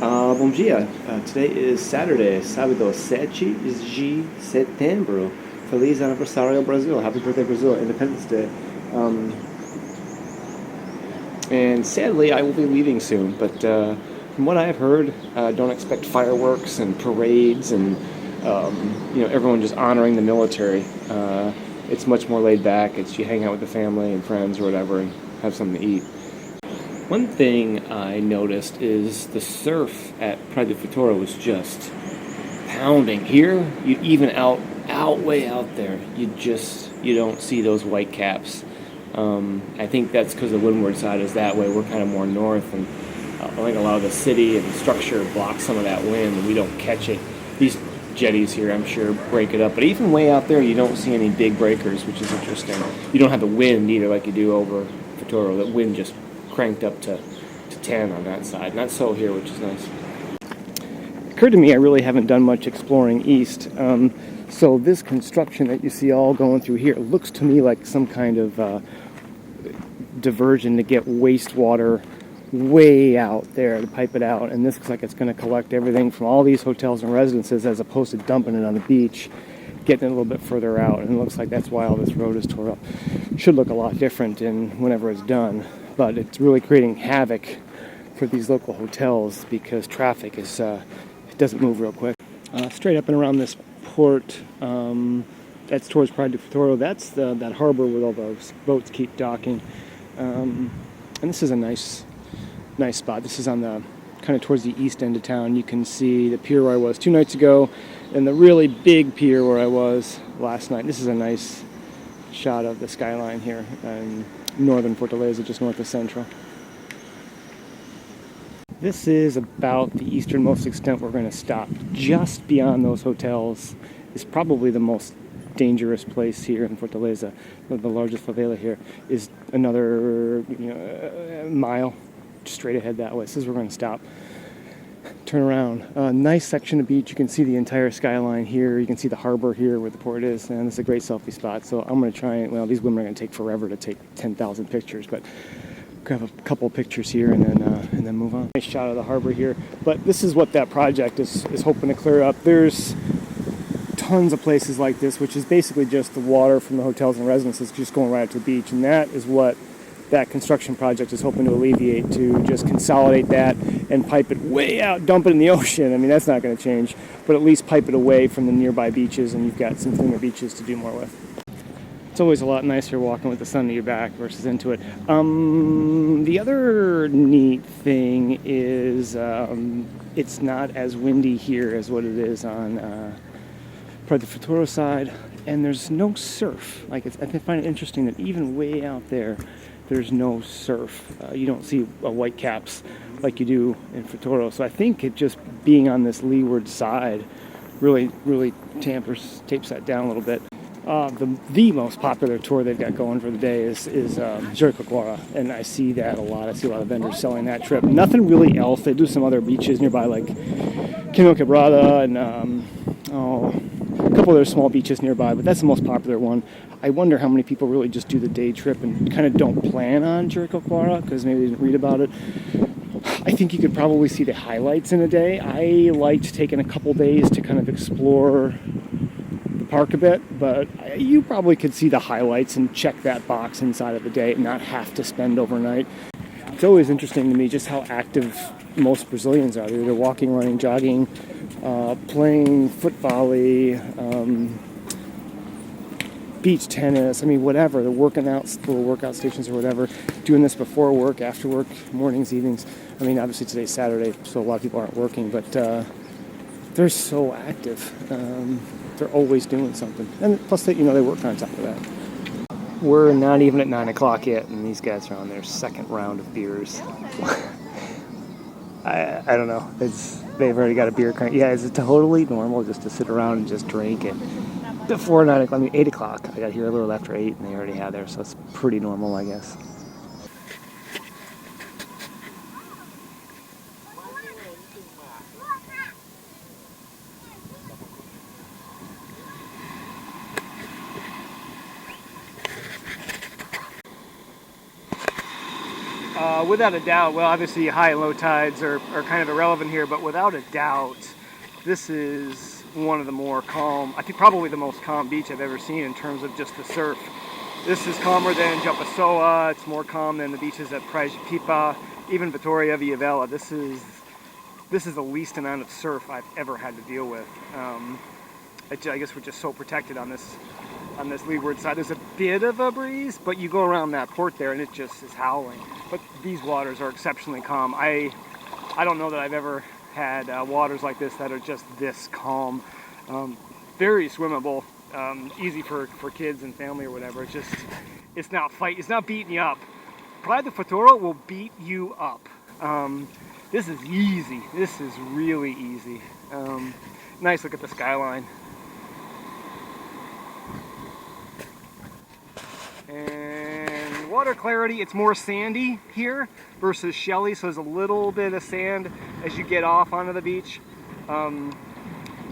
Bom dia. Today is Saturday, sábado 7 de setembro. Feliz aniversario Brazil. Happy birthday Brazil, Independence Day. And sadly, I will be leaving soon, but from what I've heard, don't expect fireworks and parades and everyone just honoring the military. It's much more laid back. It's you hang out with the family and friends or whatever and have something to eat. One thing I noticed is the surf at Praia do Futuro was just pounding. Here, even way out there, you don't see those white caps. I think that's because the windward side is that way. We're kind of more north, and I think a lot of the city and the structure blocks some of that wind, and we don't catch it. These jetties here, I'm sure, break it up. But even way out there, you don't see any big breakers, which is interesting. You don't have the wind either like you do over Futuro. The wind just cranked up to 10 on that side. Not so here, which is nice. It occurred to me I really haven't done much exploring east. So this construction that you see all going through here looks to me like some kind of diversion to get wastewater way out there to pipe it out. And this looks like it's going to collect everything from all these hotels and residences as opposed to dumping it on the beach, getting it a little bit further out. And it looks like that's why all this road is tore up. Should look a lot different whenever it's done. But it's really creating havoc for these local hotels because traffic it doesn't move real quick. Straight up and around this port, that's towards Praia do Futuro. That's that harbor where all those boats keep docking. And this is a nice spot. This is on the kind of towards the east end of town. You can see the pier where I was 2 nights ago and the really big pier where I was last night. This is a nice shot of the skyline here in northern Fortaleza, just north of Central. This is about the easternmost extent we're going to stop. Just beyond those hotels is probably the most dangerous place here in Fortaleza. The largest favela here is another mile straight ahead that way. This is where we're going to stop. Turn around. Nice section of beach. You can see the entire skyline here. You can see the harbor here where the port is, and it's a great selfie spot. So I'm going to try and, these women are going to take forever to take 10,000 pictures, but grab a couple of pictures here and then move on. Nice shot of the harbor here. But this is what that project is hoping to clear up. There's tons of places like this, which is basically just the water from the hotels and residences just going right out to the beach, and that is what that construction project is hoping to alleviate, to just consolidate that and pipe it way out, dump it in the ocean. I mean, that's not going to change, but at least pipe it away from the nearby beaches, and you've got some cleaner beaches to do more with. It's always a lot nicer walking with the sun at your back versus into it. The other neat thing is it's not as windy here as what it is on Praia do Futuro side, and there's no surf. I find it interesting that even way out there's no surf. You don't see white caps like you do in Futuro. So I think it just being on this leeward side really tapes that down a little bit. The most popular tour they've got going for the day is Jericoacoara, and I see that a lot. I see a lot of vendors selling that trip. Nothing really else. They do some other beaches nearby like Canoa Quebrada and a couple other small beaches nearby, but that's the most popular one. I wonder how many people really just do the day trip and kind of don't plan on Jericoacoara because maybe they didn't read about it. I think you could probably see the highlights in a day. I liked taking a couple days to kind of explore the park a bit, but you probably could see the highlights and check that box inside of the day and not have to spend overnight. It's always interesting to me just how active most Brazilians are. They're walking, running, jogging, playing foot volley, beach tennis, whatever. They're working out, little workout stations or whatever, doing this before work, after work, mornings, evenings. Obviously today's Saturday, so a lot of people aren't working, but they're so active. They're always doing something. And plus, they work on top of that. We're not even at 9 o'clock yet, and these guys are on their second round of beers. I don't know. They've already got a beer crank. Yeah, it's totally normal just to sit around and just drink it. Before 9 o'clock, 8 o'clock. I got here a little after 8, and they already had there, so it's pretty normal, I guess. without a doubt, well, obviously high and low tides are kind of irrelevant here, but without a doubt, this is one of the more calm, I think probably the most calm beach I've ever seen in terms of just the surf. This is calmer than Jopasoa, it's more calm than the beaches at Praia de Pipa, even Vitoria Via Vela. This is the least amount of surf I've ever had to deal with. I guess we're just so protected on this leeward side. There's a bit of a breeze, but you go around that port there and it just is howling. But these waters are exceptionally calm. I don't know that I've ever had waters like this that are just this calm. Very swimmable, easy for kids and family or whatever. It's not beating you up. Praia do Futuro will beat you up. This is easy. This is really easy. Nice look at the skyline. And water clarity, it's more sandy here versus shelly, so there's a little bit of sand as you get off onto the beach,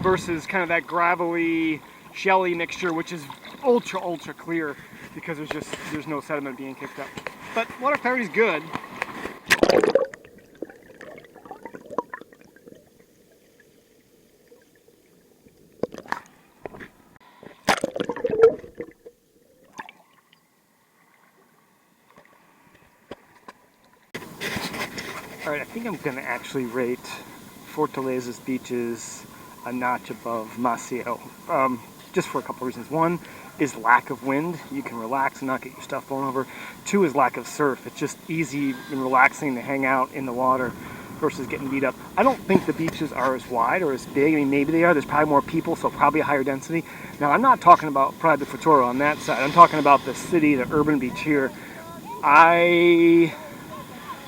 versus kind of that gravelly, shelly mixture, which is ultra clear because there's no sediment being kicked up. But water clarity is good. Alright, I think I'm going to actually rate Fortaleza's beaches a notch above Maceió, just for a couple reasons. One is lack of wind. You can relax and not get your stuff blown over. Two is lack of surf. It's just easy and relaxing to hang out in the water versus getting beat up. I don't think the beaches are as wide or as big. I mean, maybe they are. There's probably more people, so probably a higher density. Now, I'm not talking about Praia do Futuro on that side. I'm talking about the city, the urban beach here. I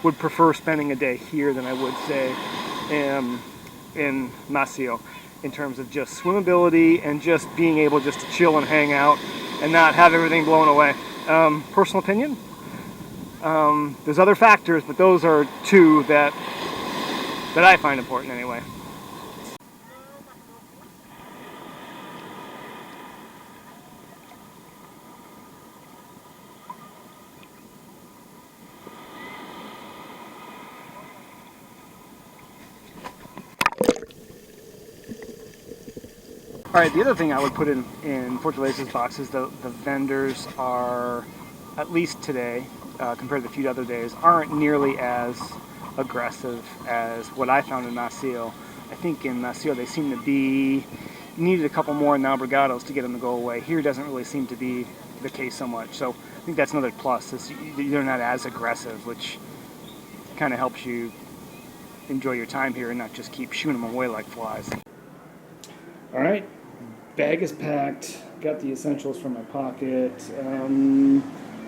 would prefer spending a day here than I would say in Maceió, in terms of just swimmability and just being able just to chill and hang out and not have everything blown away. Personal opinion. There's other factors, but those are two that I find important anyway. All right, the other thing I would put in Fortaleza's box is the vendors are, at least today, compared to a few other days, aren't nearly as aggressive as what I found in Maceió. I think in Maceió they seem to be, you needed a couple more Nabrigados to get them to go away. Here doesn't really seem to be the case so much. So I think that's another plus, is they're not as aggressive, which kind of helps you enjoy your time here and not just keep shooting them away like flies. All right. Bag is packed, got the essentials from my pocket.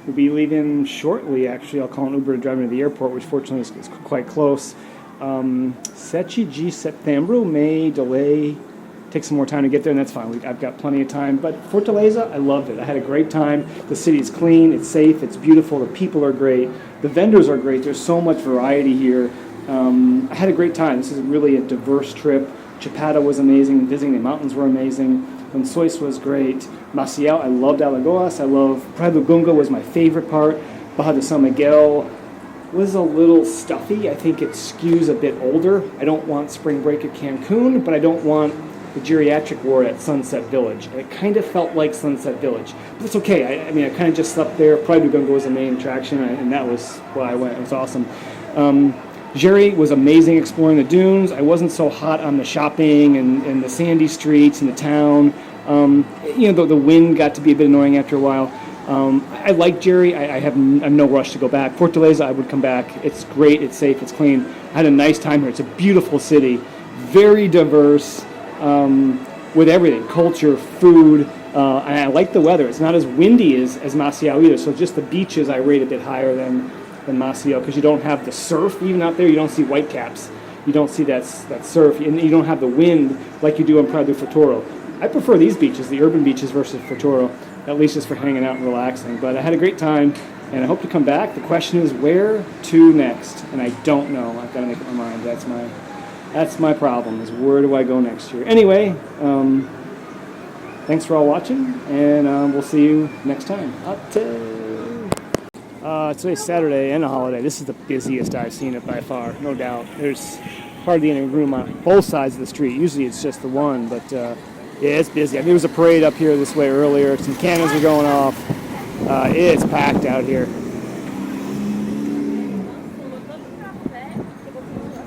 We'll be leaving shortly, actually. I'll call an Uber to drive me to the airport, which fortunately is quite close. 7 de Setembro may delay, take some more time to get there, and that's fine. I've got plenty of time. But Fortaleza, I loved it. I had a great time. The city is clean, it's safe, it's beautiful, the people are great, the vendors are great. There's so much variety here. I had a great time. This is really a diverse trip. Chapada was amazing, visiting the mountains were amazing. Lençóis was great. Maceió, I loved Alagoas. I love Praia do Gunga was my favorite part. Baja de São Miguel was a little stuffy. I think it skews a bit older. I don't want spring break at Cancun, but I don't want the geriatric ward at Sunset Village. And it kind of felt like Sunset Village. But it's okay. I mean, I kind of just slept there. Praia do Gunga was the main attraction, and that was why I went. It was awesome. Jerry was amazing exploring the dunes. I wasn't so hot on the shopping and the sandy streets and the town. The wind got to be a bit annoying after a while. I like Jerry. I'm no rush to go back. Fortaleza, I would come back. It's great. It's safe. It's clean. I had a nice time here. It's a beautiful city, very diverse, with everything, culture, food, and I like the weather. It's not as windy as Maceió either. So just the beaches I rate a bit higher than Maceió, because you don't have the surf. Even out there, you don't see whitecaps. You don't see that surf, and you don't have the wind like you do in Praia do Futuro. I prefer these beaches, the urban beaches versus Futuro, at least just for hanging out and relaxing. But I had a great time, and I hope to come back. The question is, where to next? And I don't know. I've got to make up my mind. That's my problem, is where do I go next year? Anyway, thanks for all watching, and we'll see you next time. Today's Saturday and a holiday. This is the busiest I've seen it by far, no doubt. There's hardly any room on both sides of the street. Usually it's just the one, but yeah, it's busy. I mean, there was a parade up here this way earlier. Some cannons are going off. It's packed out here.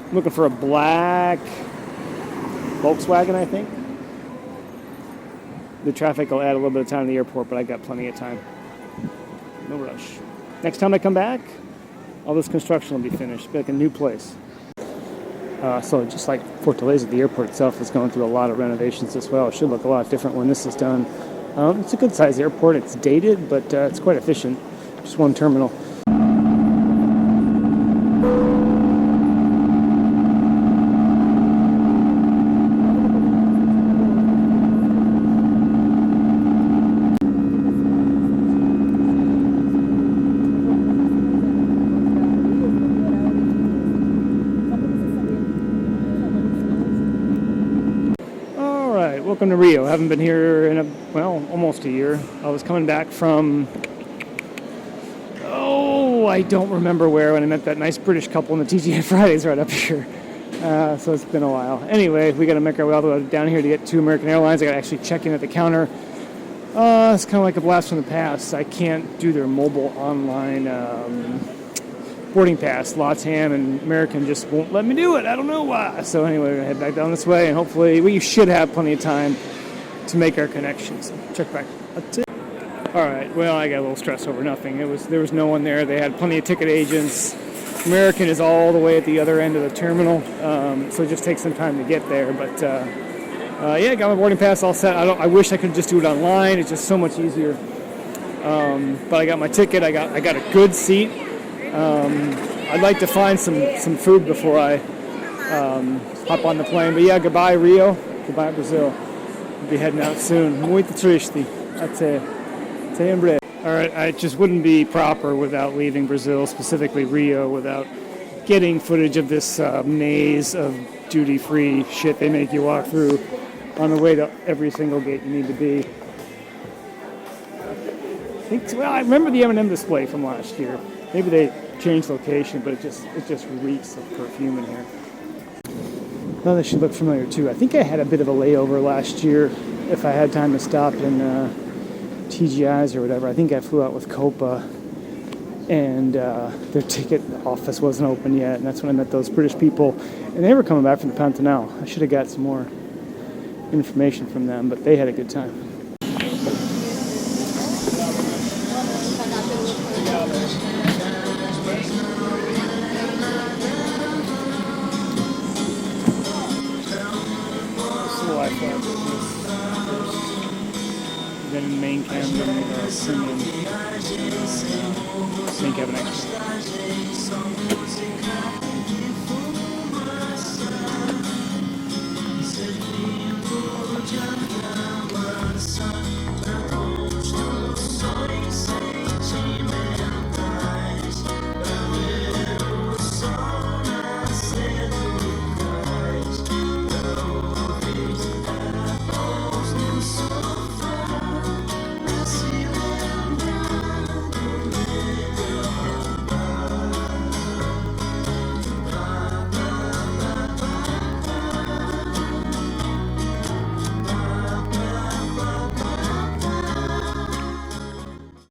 I'm looking for a black Volkswagen, I think. The traffic will add a little bit of time to the airport, but I got plenty of time. No rush. Next time I come back, all this construction will be finished. Be like a new place. So just like Fortaleza, the airport itself is going through a lot of renovations as well. It should look a lot different when this is done. It's a good-sized airport. It's dated, but it's quite efficient. Just one terminal. Welcome to Rio. I haven't been here in almost a year. I was coming back from, I don't remember where, when I met that nice British couple in the TGI Fridays right up here. So it's been a while. Anyway, we got to make our way all the way down here to get to American Airlines. I got to actually check in at the counter. It's kind of like a blast from the past. I can't do their mobile online boarding pass. LATAM and American just won't let me do it. I don't know why. So anyway, we're going to head back down this way, and hopefully we should have plenty of time to make our connections. Check back. That's it. All right. Well, I got a little stressed over nothing. There was no one there. They had plenty of ticket agents. American is all the way at the other end of the terminal, so it just takes some time to get there. But yeah, got my boarding pass all set. I wish I could just do it online. It's just so much easier. But I got my ticket. I got a good seat. I'd like to find some food before I hop on the plane. But yeah, goodbye Rio, goodbye Brazil. I'll be heading out soon. Muito triste. Até em breve. All right, I just wouldn't be proper without leaving Brazil, specifically Rio, without getting footage of this maze of duty-free shit they make you walk through on the way to every single gate you need to be. I remember the M&M display from last year. Maybe they changed location, but it just reeks of perfume in here. Oh, this should look familiar too. I think I had a bit of a layover last year. If I had time to stop in TGI's or whatever, I think I flew out with Copa, and their ticket office wasn't open yet, and that's when I met those British people, and they were coming back from the Pantanal. I should have got some more information from them, but they had a good time. Then in main cabin, singing. Main cabin extra.